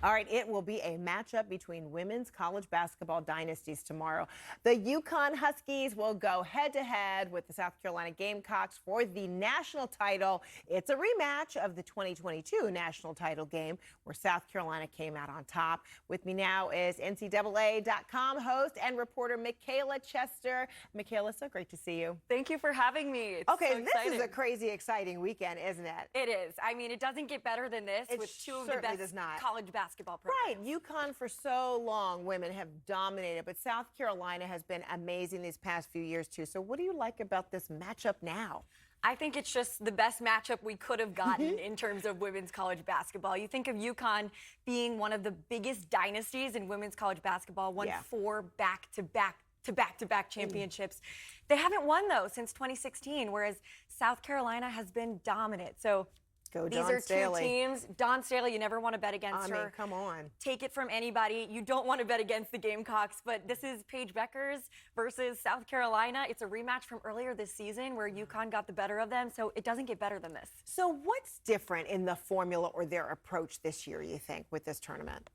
All right, it will be a matchup between women's college basketball dynasties tomorrow. The UConn Huskies will go head-to-head with the South Carolina Gamecocks for the national title. It's a rematch of the 2022 national title game where South Carolina came out on top. With me now is NCAA.com host and reporter Michaela Chester. Michaela, so great to see you. Thank you for having me. It's okay, so this is a crazy, exciting weekend, isn't it? It is. I mean, it doesn't get better than this with two of the best college basketball programs. Right. UConn for so long, women have dominated, but South Carolina has been amazing these past few years too. So what do you like about this matchup now? I think it's just the best matchup we could have gotten in terms of women's college basketball. You think of UConn being one of the biggest dynasties in women's college basketball, won 4 back-to-back championships. They haven't won, though, since 2016, whereas South Carolina has been dominant. So these are two teams. Dawn Staley, you never want to bet against her. I mean, come on. Take it from anybody. You don't want to bet against the Gamecocks, but this is Paige Bueckers versus South Carolina. It's a rematch from earlier this season where UConn got the better of them, so it doesn't get better than this. So what's different in the formula or their approach this year, you think, with this tournament?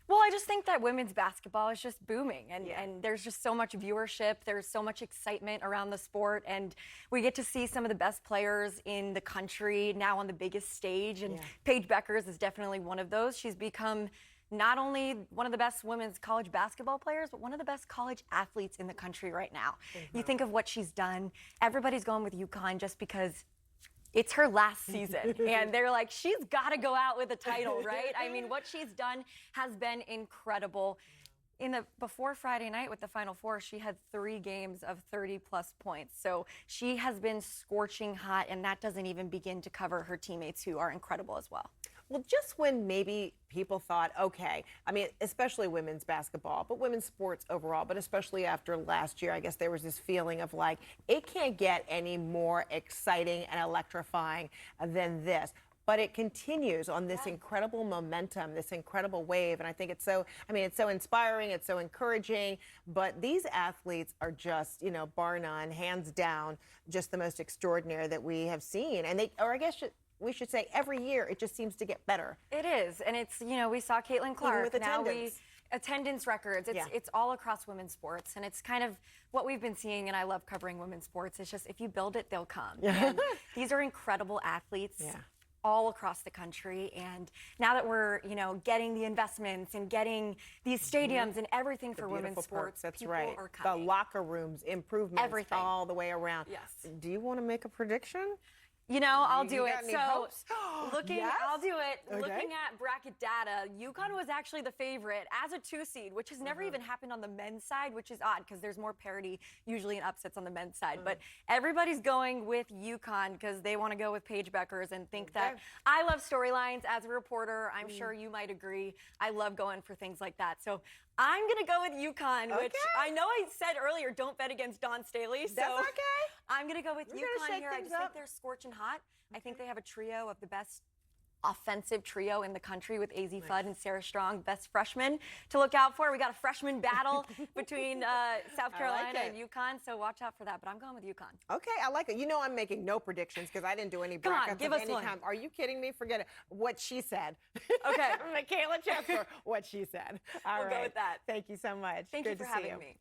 Well, I just think that women's basketball is just booming, and there's just so much viewership. There's so much excitement around the sport, and we get to see some of the best players in the country now on the biggest stage, and Paige Bueckers is definitely one of those. She's become not only one of the best women's college basketball players, but one of the best college athletes in the country right now. You think of what she's done. Everybody's going with UConn just because it's her last season, and they're like, she's got to go out with a title, right? I mean, what she's done has been incredible. Before Friday night with the Final Four, she had 3 games of 30-plus points. So she has been scorching hot, and that doesn't even begin to cover her teammates who are incredible as well. Well, just when maybe people thought, okay, I mean, especially women's basketball, but women's sports overall, but especially after last year, I guess there was this feeling of like, it can't get any more exciting and electrifying than this. But it continues on this incredible momentum, this incredible wave. And I think it's so inspiring, it's so encouraging. But these athletes are just, bar none, hands down, just the most extraordinary that we have seen. And we should say every year it just seems to get better. It is. And it's, we saw Caitlin Clark. Even with attendance. Attendance records. It's all across women's sports. And it's kind of what we've been seeing, and I love covering women's sports. It's just if you build it, they'll come. And these are incredible athletes. All across the country, and now that we're getting the investments and getting these stadiums and everything for women's sports, that's people right. are coming. The locker rooms, improvements, everything all the way around. Yes. Do you want to make a prediction? I'll do it. So I'll do it. Okay. Looking at bracket data, UConn was actually the favorite as a 2 seed, which has never even happened on the men's side, which is odd because there's more parity usually in upsets on the men's side. But everybody's going with UConn because they want to go with Paige Bueckers and think that I love storylines as a reporter. I'm sure you might agree. I love going for things like that. So I'm going to go with UConn, which I know I said earlier, don't bet against Dawn Staley. So that's okay. I'm going to go with UConn here. I just think they're scorching hot. I think they have a trio of the best offensive trio in the country with AZ Fudd and Sarah Strong, best freshmen to look out for. We got a freshman battle between South Carolina and UConn, so watch out for that. But I'm going with UConn. Okay, I like it. I'm making no predictions because I didn't do any brackets give us any one. kind. Are you kidding me? Forget it. What she said. Okay. Michaela Chester, what she said. All right. We'll go with that. Thank you so much. Thank you for having me.